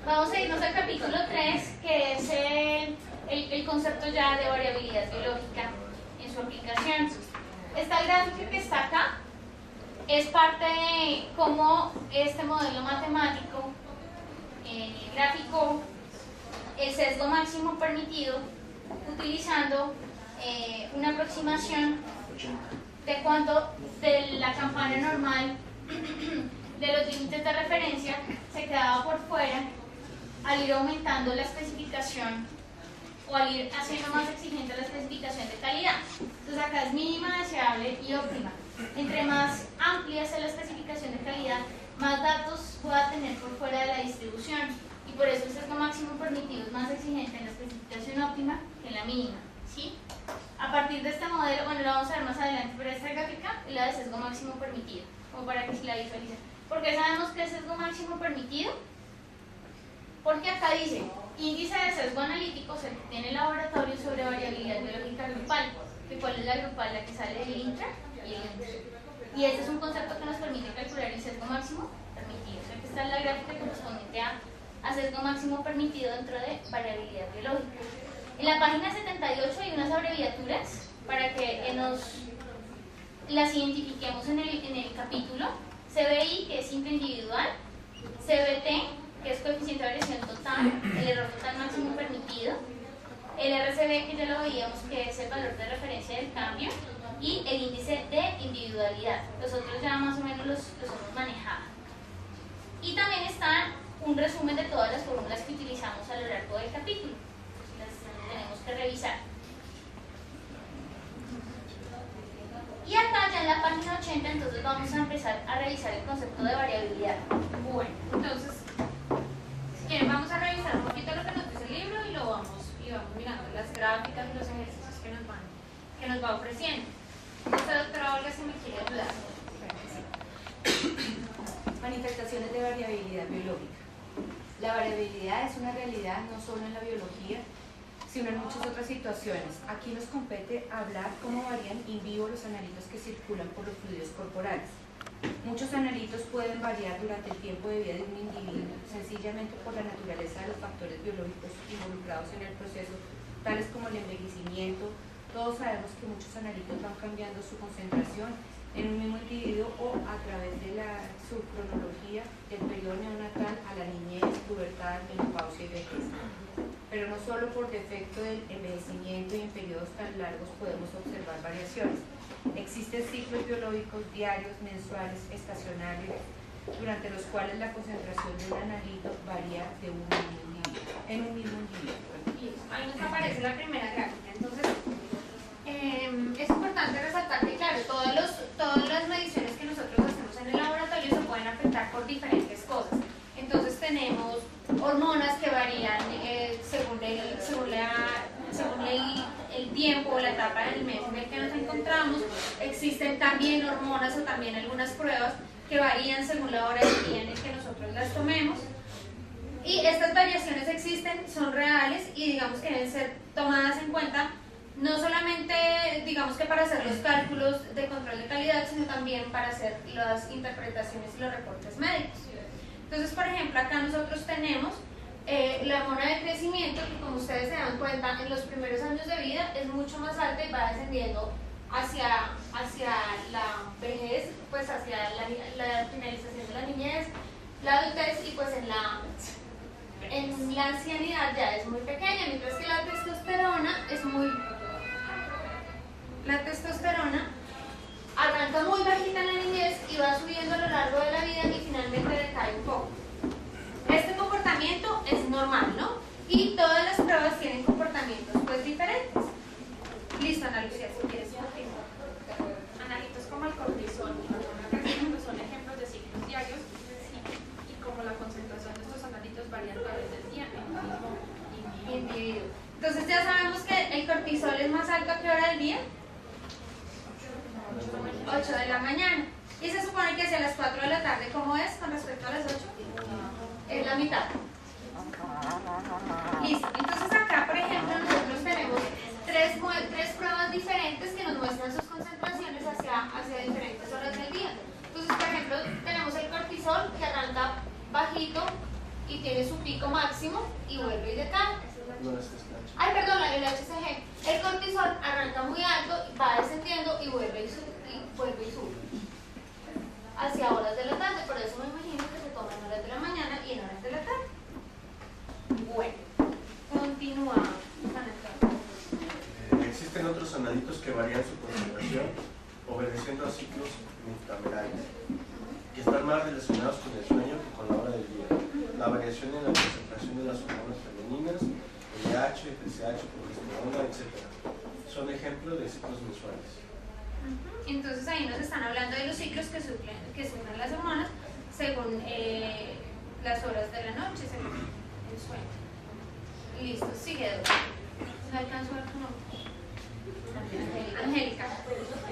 Vamos a irnos al capítulo 3, que es el concepto ya de variabilidad biológica en su aplicación. Esta gráfica que está acá es parte de cómo este modelo matemático gráfico el sesgo máximo permitido utilizando una aproximación de cuánto de la campana normal de los límites de referencia se quedaba por fuera al ir aumentando la especificación o al ir haciendo más exigente la especificación de calidad. Entonces acá es mínima, deseable y óptima. Entre más amplia sea la especificación de calidad, más datos pueda tener por fuera de la distribución, y por eso el sesgo máximo permitido es más exigente en la especificación óptima que en la mínima, ¿sí? A partir de este modelo, bueno, lo vamos a ver más adelante, pero esta gráfica es la de sesgo máximo permitido, como para que se la visualicen. ¿Por qué sabemos que es sesgo máximo permitido? Porque acá dice índice de sesgo analítico se tiene el laboratorio sobre variabilidad biológica grupal, que cuál es la grupal, la que sale del intra y el inter. Y este es un concepto que nos permite calcular el sesgo máximo permitido. O sea que esta es la gráfica correspondiente a sesgo máximo permitido dentro de variabilidad biológica. En la página 78 hay unas abreviaturas para que las identifiquemos en el capítulo. CBI, que es simple individual, CBT, que es coeficiente de variación total, el error total máximo permitido, el RCB, que ya lo veíamos, que es el valor de referencia del cambio, y el índice de individualidad. Los otros ya más o menos los hemos manejado. Y también está un resumen de todas las fórmulas que utilizamos a lo largo del capítulo. Las tenemos que revisar. Y acá ya en la página 80 entonces vamos a empezar a revisar el concepto de variabilidad. Bueno, entonces, si quieren vamos a revisar un poquito lo que nos dice el libro y vamos mirando las gráficas y los ejercicios que nos va ofreciendo. Entonces, doctora Olga, si me quiere ayudar. Manifestaciones de variabilidad biológica. La variabilidad es una realidad no solo en la biología, sino en muchas otras situaciones. Aquí nos compete hablar cómo varían in vivo los analitos que circulan por los fluidos corporales. Muchos analitos pueden variar durante el tiempo de vida de un individuo, sencillamente por la naturaleza de los factores biológicos involucrados en el proceso, tales como el envejecimiento. Todos sabemos que muchos analitos van cambiando su concentración en un mismo individuo o a través de su cronología del periodo neonatal a la niñez, pubertad, menopausia y vejez. Pero no solo por defecto del envejecimiento y en periodos tan largos podemos observar variaciones. Existen ciclos biológicos diarios, mensuales, estacionarios, durante los cuales la concentración de un analito varía en un mismo individuo. Ahí nos aparece la primera gráfica. Entonces, es importante resaltar que, claro, todas las mediciones que nosotros hacemos en el laboratorio se pueden afectar por diferentes cosas. Entonces tenemos hormonas que varían según el tiempo o la etapa del mes en el que nos encontramos. Existen también hormonas o también algunas pruebas que varían según la hora del día en el que nosotros las tomemos. Y estas variaciones existen, son reales y digamos que deben ser tomadas en cuenta no solamente digamos que para hacer los cálculos de control de calidad, sino también para hacer las interpretaciones y los reportes médicos. Entonces, por ejemplo, acá nosotros tenemos la hormona de crecimiento, que como ustedes se dan cuenta, en los primeros años de vida es mucho más alta y va descendiendo hacia la vejez, pues hacia la finalización de la niñez, la adultez y pues en la ancianidad ya es muy pequeña, mientras que la testosterona arranca muy bajita en la niñez y va subiendo a lo largo de la vida y finalmente decae un poco. Este comportamiento es normal, ¿no? Y todas las pruebas tienen comportamientos pues diferentes. Listo, Ana Lucía, si quieres continuar. Analitos como el cortisol y la hormona son ejemplos de ciclos diarios y como la concentración de estos analitos varía a través del día en un mismo individuo. Entonces ya sabemos que el cortisol es más alto a qué hora del día. 8 de la mañana. Y se supone que hacia las 4 de la tarde, ¿cómo es con respecto a las 8? Es la mitad. Listo. Entonces acá, por ejemplo, nosotros tenemos tres pruebas diferentes que nos muestran sus concentraciones hacia diferentes horas del día. Entonces, por ejemplo, tenemos el cortisol que arranca bajito y tiene su pico máximo y vuelve y decae. No, es que está hecho. Ay, perdón, el HCG. El cortisol arranca muy alto, va descendiendo y vuelve y sube. Hacia horas de la tarde, por eso me imagino que se toman en horas de la mañana y en horas de la tarde. Bueno, continuamos. Existen otros analitos que varían su concentración obedeciendo a ciclos noctambulares, que están más relacionados con el sueño que con la hora del día. La variación en la concentración de las hormonas femeninas, LH, FSH, progesterona, etc. son ejemplos de ciclos mensuales. Entonces ahí nos están hablando de los ciclos que sufren las hormonas según las horas de la noche, según el sueño. Listo, sigue. ¿No alcanzo a ver tu nombre? Angélica.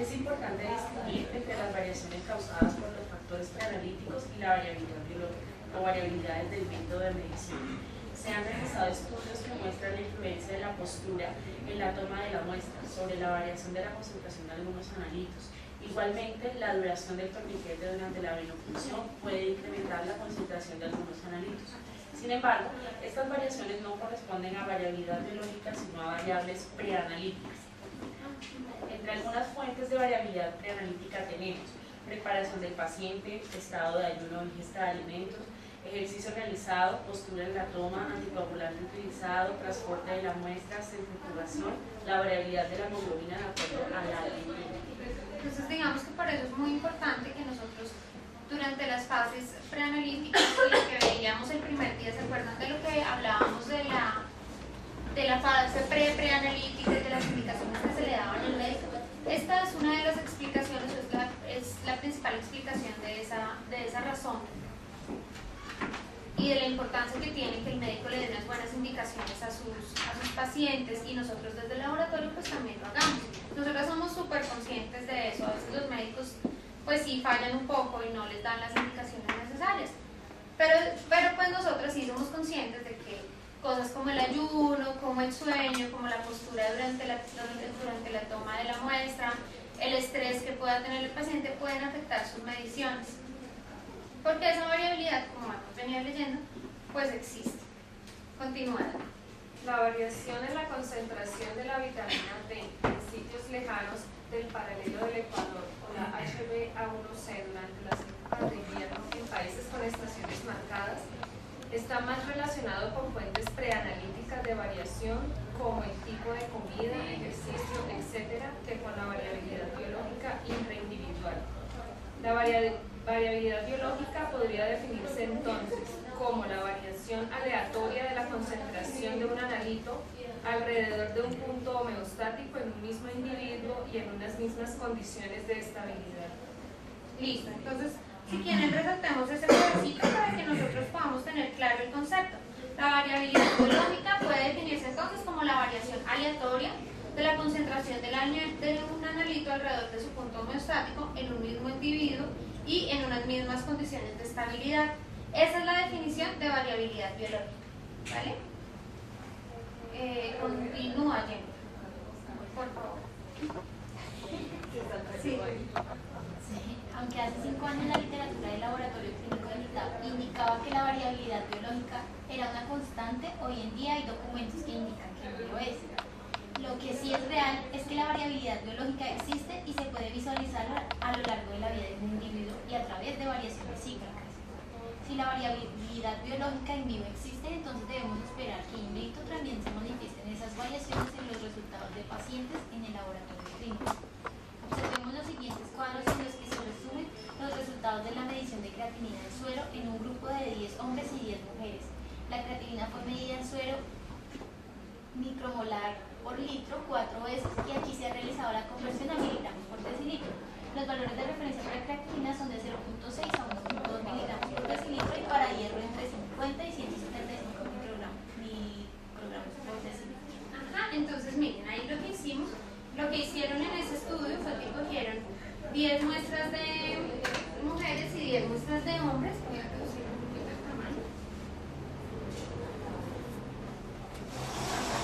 Es importante distinguir entre las variaciones causadas por los factores preanalíticos y la variabilidad biológica o variabilidades del método de medición. Se han realizado estudios que muestran la influencia de la postura en la toma de la muestra sobre la variación de la concentración de algunos analitos. Igualmente, la duración del torniquete durante la venopunción puede incrementar la concentración de algunos analitos. Sin embargo, estas variaciones no corresponden a variabilidad biológica, sino a variables preanalíticas. Entre algunas fuentes de variabilidad preanalítica tenemos preparación del paciente, estado de ayuno o ingesta de alimentos, ejercicio realizado, postura en la toma, anticoagulante utilizado, transporte de la muestra, centrifugación, la variabilidad de la hemoglobina de acuerdo a la alimentación. Entonces digamos que por eso es muy importante que nosotros durante las fases preanalíticas, lo que veíamos el primer día, ¿se acuerdan de lo que hablábamos de la fase preanalítica y de las indicaciones que se le daban al médico? Esta es una de las explicaciones, es la principal explicación de esa razón y de la importancia que tiene que el médico le dé unas buenas indicaciones a sus pacientes, y nosotros desde el laboratorio pues también lo hagamos. Nosotros somos súper conscientes de eso. A veces los médicos pues sí fallan un poco y no les dan las indicaciones necesarias, pero pues nosotros sí somos conscientes de que cosas como el ayuno, como el sueño, como la postura durante la toma de la muestra, el estrés que pueda tener el paciente pueden afectar sus mediciones, porque esa variabilidad, como hemos venido leyendo, pues existe. Continuando. La variación en la concentración de la vitamina D en sitios lejanos del paralelo del Ecuador o la HbA1c durante las épocas de invierno en países con estaciones marcadas está más relacionado con fuentes preanalíticas de variación como el tipo de comida, ejercicio, etc., que con la variabilidad biológica intraindividual. La variabilidad biológica podría definirse entonces como la variación aleatoria de la concentración de un analito alrededor de un punto homeostático en un mismo individuo y en unas mismas condiciones de estabilidad. Listo, entonces si quieren resaltemos ese pedacito para que nosotros podamos tener claro el concepto. La variabilidad biológica puede definirse entonces como la variación aleatoria de la concentración de un analito alrededor de su punto homeostático en un mismo individuo y en unas mismas condiciones de estabilidad. Esa es la definición de variabilidad biológica, ¿vale? Continúa, Jenny, por favor. Sí. Aunque hace 5 años la literatura del laboratorio clínico de mitad indicaba que la variabilidad biológica era una constante, hoy en día hay documentos que indican que no lo es. Lo que sí es real es que la variabilidad biológica existe y se puede visualizar a lo largo de la vida de un individuo y a través de variaciones cíclicas. Si la variabilidad biológica en vivo existe, entonces debemos esperar que in vitro también se manifiesten esas variaciones en los resultados de pacientes en el laboratorio clínico. Observemos los siguientes cuadros en los que se resumen los resultados de la medición de creatinina en suero en un grupo de 10 hombres y 10 mujeres. La creatinina fue medida en suero micromolar por litro 4 veces y aquí se ha realizado la conversión a miligramos por decilitro. Los valores de referencia para creatinina son de 0.6 a 1.2 miligramos por decilitro y para hierro entre 50 y 175 microgramos por decilitro. Ajá, entonces miren, ahí lo que hicieron en ese estudio fue que cogieron 10 muestras de mujeres y 10 muestras de hombres. Voy a reducir un poquito el tamaño.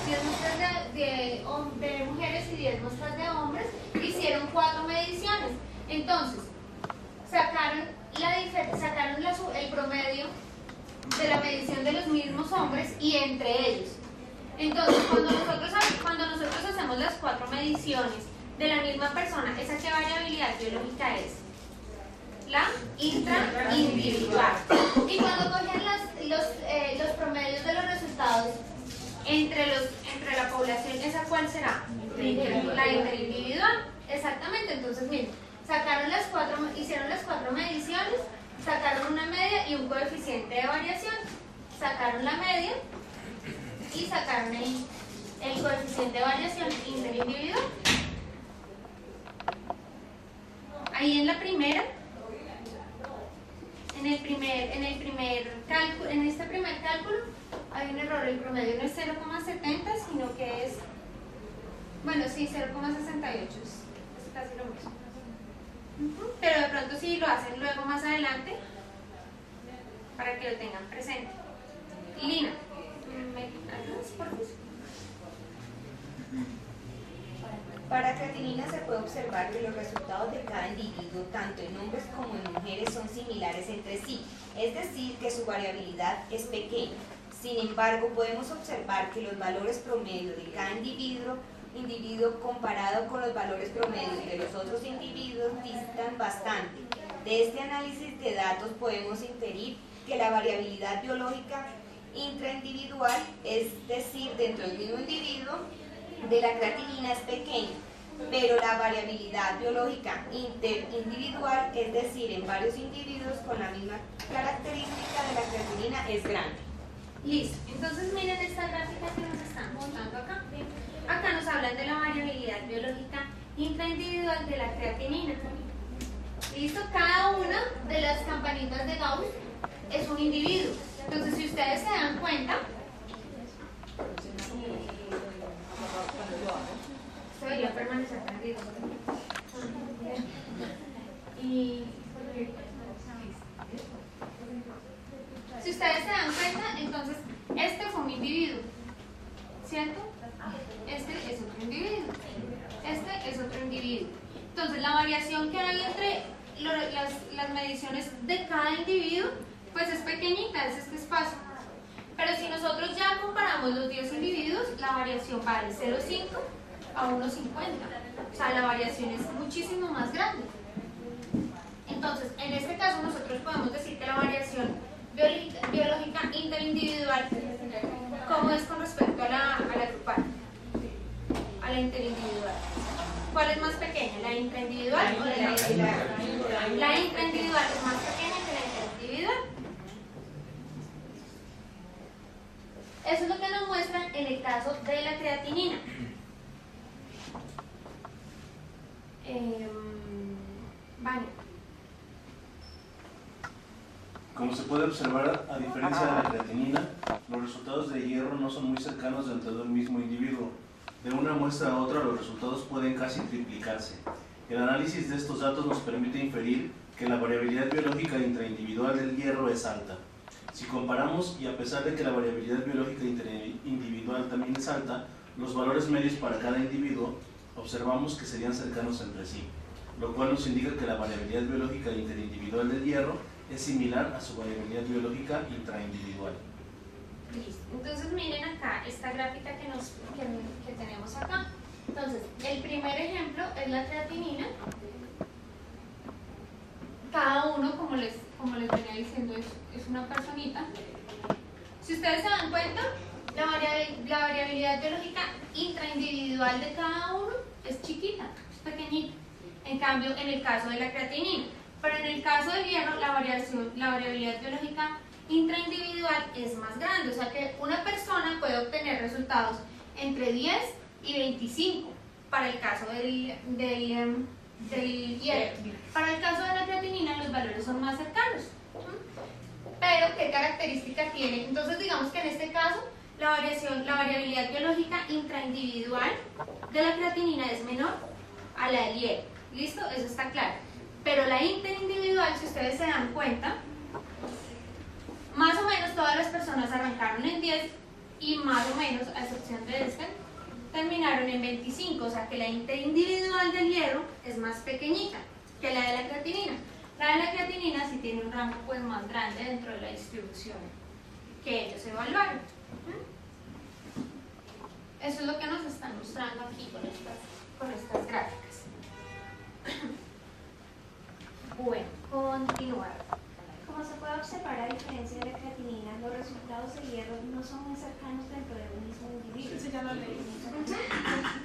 10 muestras de mujeres y 10 muestras de hombres, hicieron 4 mediciones. Entonces, sacaron el promedio de la medición de los mismos hombres y entre ellos. Entonces, cuando nosotros hacemos las 4 mediciones de la misma persona, ¿esa qué variabilidad biológica es? La intraindividual. Y cuando cogen los promedios de los resultados entre la población, ¿esa cuál será? La interindividual. Exactamente. Entonces, miren, hicieron las 4 mediciones, sacaron una media y un coeficiente de variación, sacaron la media y sacaron el coeficiente de variación interindividual. Ahí en la primera, en este primer cálculo hay un error, el promedio no es 0,70 sino que es, bueno, sí, 0,68, es casi lo mismo. Pero de pronto sí lo hacen luego más adelante para que lo tengan presente. Lina, ¿me ayudas por favor? Para creatinina se puede observar que los resultados de cada individuo, tanto en hombres como en mujeres, son similares entre sí, es decir, que su variabilidad es pequeña. Sin embargo, podemos observar que los valores promedio de cada individuo comparado con los valores promedios de los otros individuos distan bastante. De este análisis de datos podemos inferir que la variabilidad biológica intraindividual, es decir, dentro del mismo individuo, de la creatinina es pequeña, pero la variabilidad biológica interindividual, es decir, en varios individuos con la misma característica de la creatinina, es grande. Listo, entonces miren esta gráfica que nos están mostrando acá. Acá nos hablan de la variabilidad biológica intraindividual de la creatinina. Listo, cada una de las campanitas de Gauss es un individuo. Entonces, si ustedes se dan cuenta, esto debería permanecer perdido. Y si ustedes se dan cuenta, entonces este fue un individuo, ¿cierto? Este es otro individuo, este es otro individuo. Entonces la variación que hay entre las mediciones de cada individuo, pues es pequeñita, es este espacio. Pero si nosotros ya comparamos los 10 individuos, la variación va de 0,5 a 1,50. O sea, la variación es muchísimo más grande. Entonces, en este caso nosotros podemos decir que la variación biológica interindividual, ¿cómo es con respecto a la grupal? A la interindividual. ¿Cuál es más pequeña? ¿La intraindividual o la interindividual? La intraindividual es más pequeña que la interindividual. Eso es lo que nos muestran en el caso de la creatinina. Vale. Como se puede observar, a diferencia de la creatinina, los resultados de hierro no son muy cercanos dentro del mismo individuo. De una muestra a otra, los resultados pueden casi triplicarse. El análisis de estos datos nos permite inferir que la variabilidad biológica intraindividual del hierro es alta. Si comparamos, y a pesar de que la variabilidad biológica interindividual también es alta, los valores medios para cada individuo observamos que serían cercanos entre sí, lo cual nos indica que la variabilidad biológica interindividual del hierro es similar a su variabilidad biológica intraindividual. Listo. Entonces miren acá esta gráfica que tenemos acá. Entonces, el primer ejemplo es la creatinina. Cada uno, como les venía diciendo, es una personita. Si ustedes se dan cuenta, la variabilidad biológica intraindividual de cada uno es chiquita, es pequeñita. En cambio, en el caso de la creatinina. Pero en el caso del hierro, la variabilidad biológica intraindividual es más grande. O sea que una persona puede obtener resultados entre 10 y 25 para el caso del hierro. Para el caso de la creatinina, los valores son más cercanos. Pero, ¿qué característica tiene? Entonces, digamos que en este caso, la variabilidad biológica intraindividual de la creatinina es menor a la del hierro. ¿Listo? Eso está claro. Pero la interindividual, si ustedes se dan cuenta, más o menos todas las personas arrancaron en 10 y más o menos, a excepción de este, terminaron en 25. O sea que la interindividual del hierro es más pequeñita que la de la creatinina. La de la creatinina sí tiene un rango pues más grande dentro de la distribución que ellos evaluaron. Eso es lo que nos están mostrando aquí con estas gráficas. Bueno, continuar. Como se puede observar, a diferencia de la creatinina, los resultados del hierro no son muy cercanos dentro de un mismo individuo. Eso ya lo leí.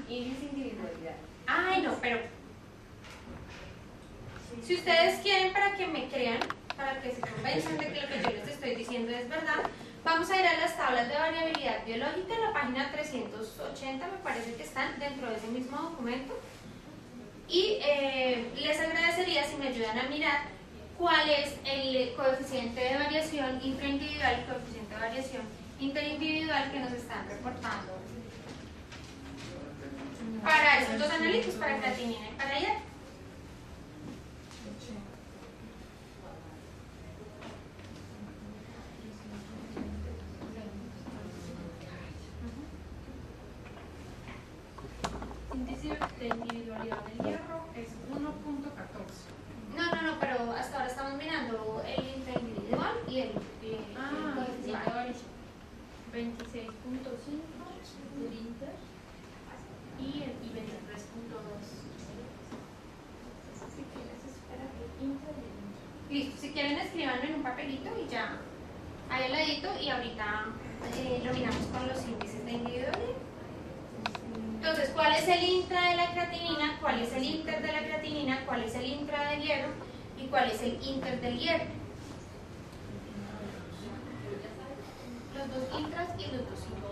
Índice de individualidad. Ay, no, pero si ustedes quieren, para que me crean, para que se convenzan de que lo que yo les estoy diciendo es verdad, vamos a ir a las tablas de variabilidad biológica en la página 380, me parece que están dentro de ese mismo documento. Y les agradecería si me ayudan a mirar cuál es el coeficiente de variación intraindividual y coeficiente de variación interindividual que nos están reportando para esos dos analíticos, para creatinina y para hierro. Índice de individualidad del hierro es 1.14. No, pero hasta ahora estamos mirando el intraindividual y el coeficiente de variación. 26.5 del inter y 23.2. Si quieres, espera que inter y inter. Listo, si quieren escribanlo en un papelito y ya ahí al ladito y ahorita lo miramos con los índices de individualidad. Entonces, ¿cuál es el intra de la creatinina? ¿Cuál es el inter de la creatinina? ¿Cuál es el intra del hierro? ¿Y cuál es el inter del hierro? Los dos intras y los dos intras.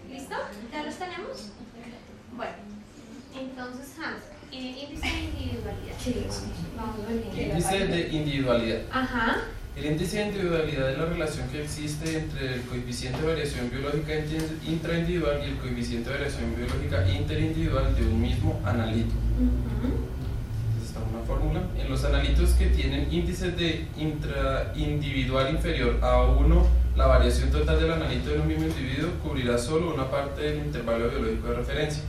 ¿Listo? ¿Ya los tenemos? Bueno, entonces Hans, índice de individualidad. Sí, vamos bien. Índice de individualidad. Ajá. El índice de individualidad es la relación que existe entre el coeficiente de variación biológica intraindividual y el coeficiente de variación biológica interindividual de un mismo analito. Entonces está una fórmula. En los analitos que tienen índices de intraindividual inferior a 1, la variación total del analito de un mismo individuo cubrirá solo una parte del intervalo biológico de referencia.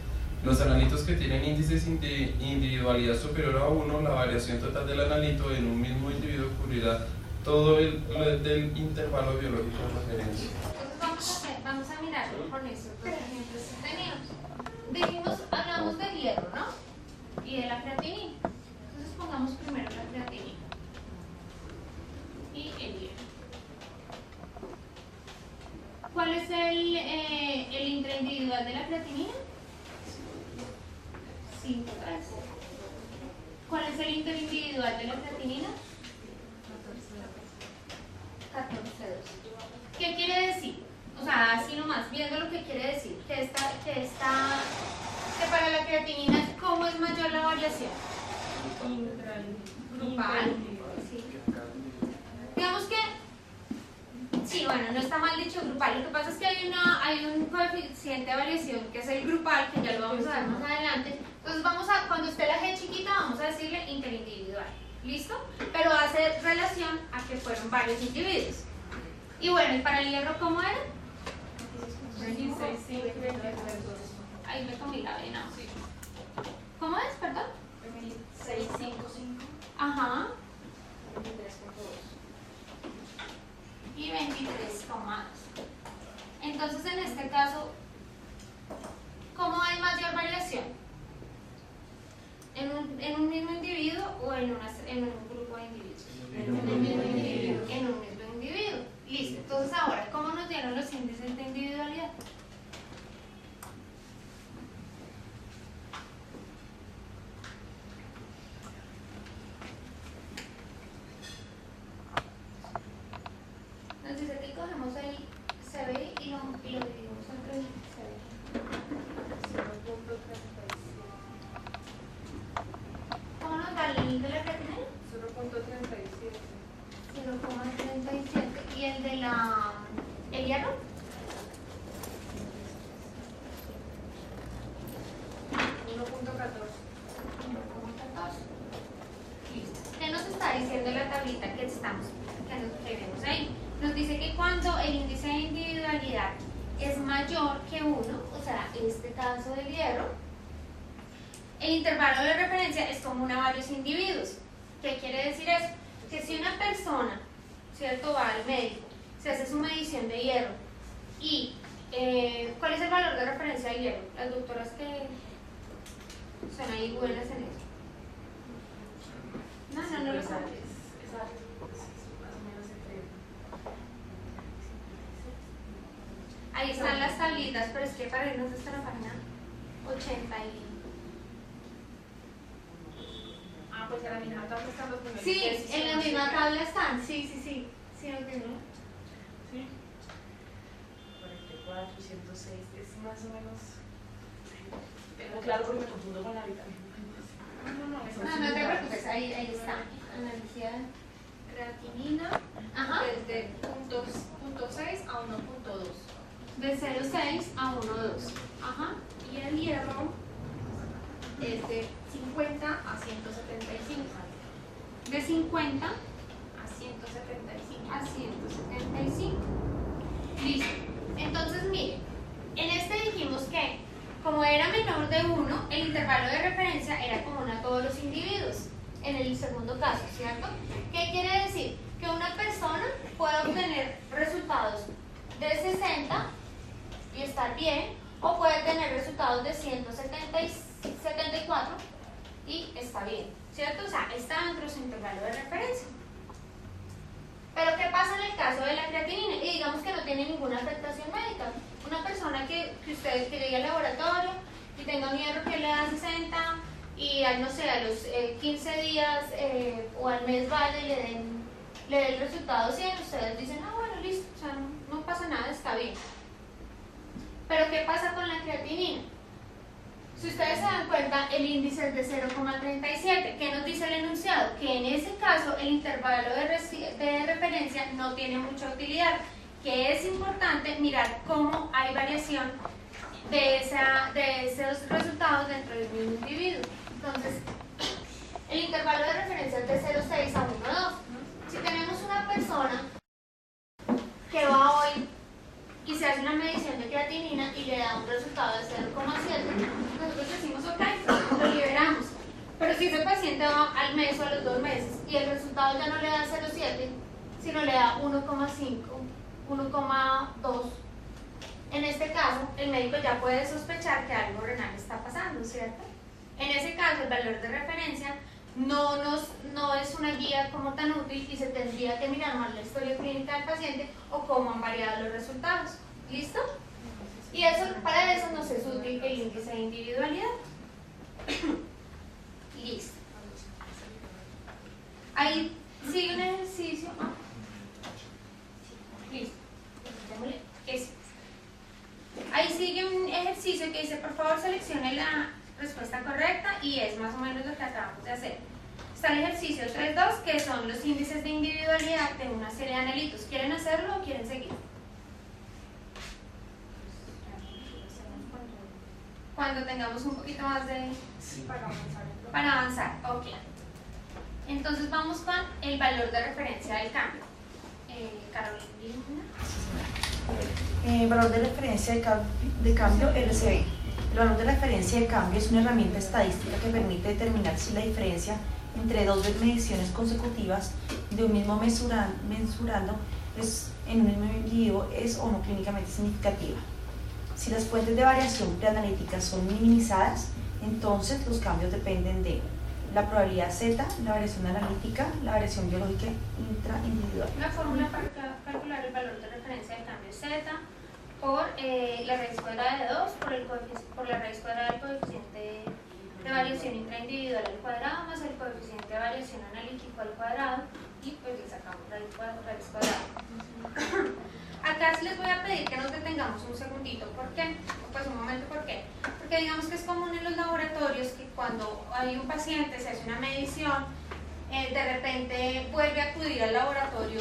Los analitos que tienen índices de individualidad superior a 1, la variación total del analito en un mismo individuo cubrirá todo el del intervalo biológico de referencia. Entonces vamos a mirar con esos dos ejemplos que teníamos. Hablamos del hierro, ¿no? Y de la creatinina. Entonces pongamos primero la creatinina y el hierro. ¿Cuál es el intraindividual de la creatinina? 5,3. ¿Cuál es el interindividual de la creatinina? 14,2. ¿Qué quiere decir? O sea, así nomás, viendo lo que quiere decir, que para la creatinina, ¿cómo es mayor la variación? Grupal. Sí. Digamos que, sí, bueno, no está mal dicho grupal. Lo que pasa es que hay un coeficiente de variación que es el grupal, que ya lo vamos a ver más adelante. Entonces cuando esté la G chiquita, vamos a decirle interindividual. ¿Listo? Pero hace relación a que fueron varios individuos. Y bueno, ¿y para el hierro cómo era? 26.5. Ahí me comí la vena. ¿Cómo es, perdón? 655. Ajá. 23.2. Y 23,2. Entonces, en este caso, ¿cómo hay mayor variación? ¿En un mismo individuo o en un grupo de individuos? En un mismo individuo. Listo. Entonces, ahora, ¿cómo nos dieron los índices de individualidad? Nos dice que cogemos el CBI y lo dividimos entre el CBI. 0.37. ¿Cómo nos da el de la creatinina? 0.37. 0,37. ¿Y el de el hierro? 1.14. Listo. ¿Qué nos está diciendo la tablita que vemos ahí? Nos dice que cuando el índice de individualidad es mayor que 1, o sea, este caso del hierro, el intervalo de referencia es común a varios individuos. ¿Qué quiere decir eso? Que si una persona, ¿cierto?, va al médico, se hace su medición de hierro y ¿cuál es el valor de referencia del hierro? Las doctoras que son ahí buenas en eso. No lo sabes. Ahí están las tablitas, pero es que para irnos hasta la página 80 y... Ah, pues en la misma tabla están los primeros. Sí, en la misma tabla están, sí, lo tengo. Sí. 44, 106, es más o menos. Tengo claro porque me confundo con la vitamina. No te preocupes, ahí está. Analogía de creatinina. Ajá. Desde punto 6 a 1.2. De 0,6 a 1,2. Ajá. Y el hierro es de 50 a 175. De 50 A 175. a 175. Listo. Entonces, miren, en este dijimos que como era menor de 1, el intervalo de referencia era común a todos los individuos. En el segundo caso, ¿cierto? ¿Qué quiere decir? Que una persona puede obtener resultados de 60 y estar bien, o puede tener resultados de 174 y está bien, ¿cierto? O sea, está dentro de su intervalo de referencia. Pero ¿qué pasa en el caso de la creatinina? Y digamos que no tiene ninguna afectación médica. Una persona que usted que llegue al laboratorio y tenga un hierro que le da 60 y no sé, a los 15 días o al mes vaya y le dé el resultado 100, ustedes dicen, ah, bueno, listo, o sea, no pasa nada, está bien. Pero ¿qué pasa con la creatinina? Si ustedes se dan cuenta, el índice es de 0,37. ¿Qué nos dice el enunciado? Que en ese caso el intervalo de referencia no tiene mucha utilidad, que es importante mirar cómo hay variación de esos resultados dentro del mismo individuo. Entonces, el intervalo de referencia es de 0,6 a 1,2. Si tenemos una persona que va hoy y se hace una medición de creatinina y le da un resultado de 0,7, nosotros decimos ok, lo liberamos. Pero si ese paciente va al mes o a los 2 meses y el resultado ya no le da 0,7, sino le da 1,5, 1,2, en este caso el médico ya puede sospechar que algo renal está pasando, ¿cierto? En ese caso el valor de referencia no es una guía como tan útil y se tendría que mirar más la historia clínica del paciente o cómo han variado los resultados. ¿Listo? Y para eso nos es útil el índice de individualidad. Listo. Ahí sigue un ejercicio. Listo. Démosle eso. Ahí sigue un ejercicio que dice, por favor seleccione la respuesta correcta y es más o menos lo que acabamos de hacer. Está el ejercicio 3.2, que son los índices de individualidad de una serie de analitos. ¿Quieren hacerlo o quieren seguir? Cuando tengamos un poquito más de... Para avanzar, ok. Entonces vamos con el valor de referencia del cambio. Carolina. Valor de referencia de cambio RCB. El valor de referencia de cambio es una herramienta estadística que permite determinar si la diferencia entre dos mediciones consecutivas de un mismo mensurando en un mismo individuo es o no clínicamente significativa. Si las fuentes de variación preanalíticas son minimizadas, entonces los cambios dependen de la probabilidad Z, la variación analítica, la variación biológica intraindividual. La fórmula para calcular el valor de referencia del cambio es Z por la raíz cuadrada de 2 por la raíz cuadrada del coeficiente de variación intraindividual al cuadrado más el coeficiente de variación analítico al cuadrado y pues le sacamos raíz cuadrada. Acá sí les voy a pedir que nos detengamos un segundito. ¿Por qué? Pues un momento, ¿por qué? Porque digamos que es común en los laboratorios que cuando hay un paciente, se hace una medición, de repente vuelve a acudir al laboratorio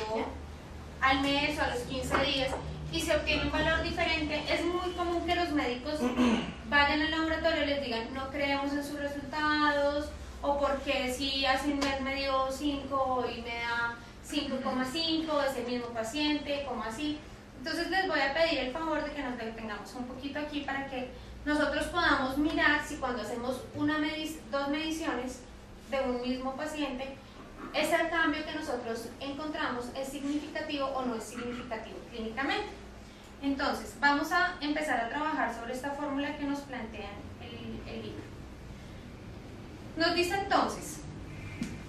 al mes o a los 15 días y se obtiene un valor diferente. Es muy común que los médicos vayan al laboratorio y les digan no creemos en sus resultados, o porque si hace un mes me dio 5 y me da 5,5, es el mismo paciente, ¿cómo así? Entonces les voy a pedir el favor de que nos detengamos un poquito aquí para que nosotros podamos mirar si cuando hacemos dos mediciones de un mismo paciente, ese cambio que nosotros encontramos es significativo o no es significativo clínicamente. Entonces, vamos a empezar a trabajar sobre esta fórmula que nos plantea el libro. Nos dice entonces,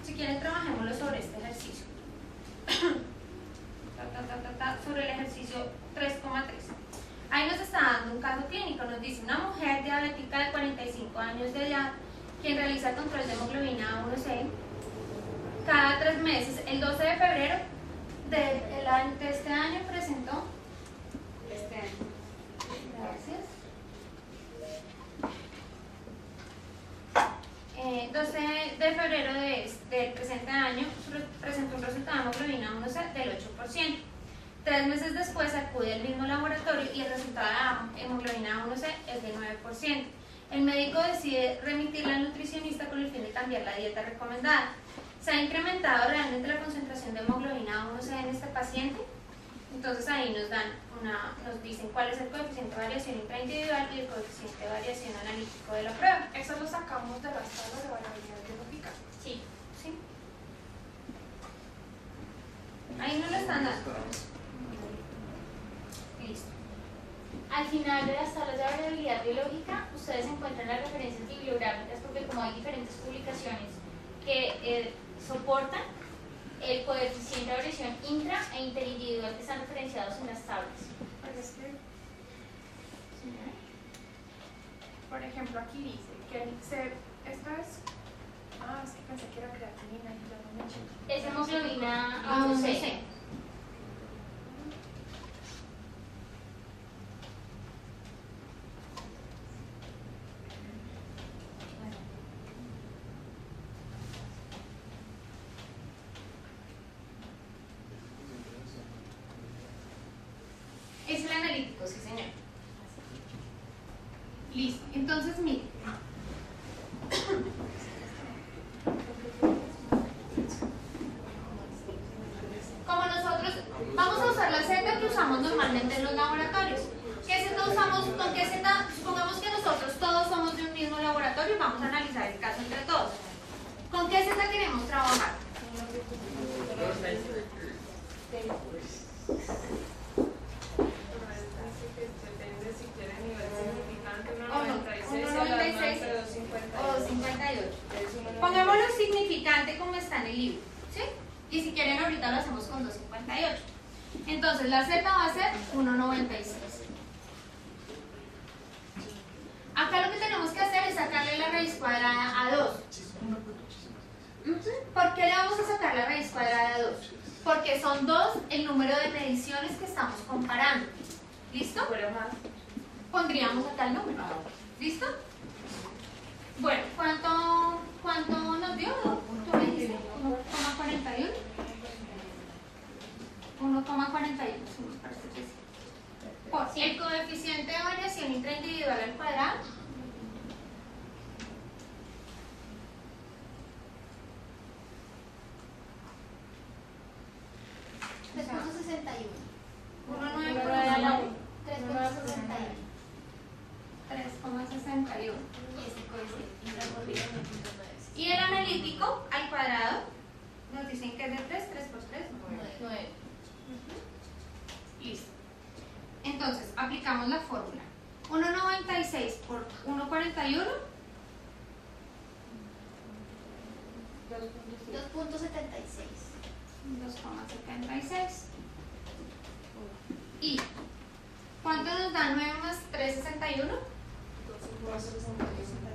si quieren trabajémoslo sobre este ejercicio. Sobre el ejercicio 3,3. Ahí nos está dando un caso clínico, nos dice una mujer diabética de 45 años de edad quien realiza control de hemoglobina A1C cada 3 meses. El 12 de febrero de este año presentó gracias. 12 de febrero del presente año presentó un resultado de hemoglobina A1C del 8%. 3 meses después acude al mismo laboratorio y el resultado de hemoglobina A1C es del 9%. El médico decide remitirla al nutricionista con el fin de cambiar la dieta recomendada. ¿Se ha incrementado realmente la concentración de hemoglobina A1C en este paciente? Entonces ahí nos dicen cuál es el coeficiente de variación intraindividual y el coeficiente de variación analítico de la prueba. Eso lo sacamos de las tablas de variabilidad biológica. Sí, sí. Ahí no lo están dando. Listo. Al final de las tablas de variabilidad biológica, ustedes encuentran las referencias bibliográficas porque como hay diferentes publicaciones que soportan el coeficiente de variación intra e interindividual que están referenciados en las tablas. Por ejemplo, aquí dice que esta es... es que pensé que era creatinina y ya no me eché. Es hemoglobina A1C. A1C. Es el analítico, sí señor. Listo, entonces mire. Como nosotros vamos a usar la Z que usamos normalmente en los laboratorios. ¿Qué Z usamos? ¿Con qué Z? Supongamos que nosotros todos somos de un mismo laboratorio y vamos a analizar el caso entre todos. ¿Con qué Z queremos trabajar? Depende si quiere nivel significante, O no, 1,96 1,96 o 2,58. o 58. Pongámoslo significante como está en el libro, ¿sí? Y si quieren ahorita lo hacemos con 2,58. Entonces la Z va a ser 1,96. Acá lo que tenemos que hacer es sacarle la raíz cuadrada a 2. ¿Por qué le vamos a sacar la raíz cuadrada a 2? Porque son 2 el número de mediciones que estamos comparando. ¿Listo? Pondríamos acá el número. ¿Listo? Bueno, ¿cuánto nos dio? ¿Tú me dijiste? 1,41. 1,41. Por el coeficiente de variación intraindividual al cuadrado. ¿3,61? 1,9 por 3,61. 3,61. Y este coeficiente Y el analítico al cuadrado nos dicen que es de 3 por 3, 9. Listo. Entonces, aplicamos la fórmula. 1,96 por 1,41. 2,76. 2,76. ¿Y cuánto nos da 9 más 3,61? 2,61.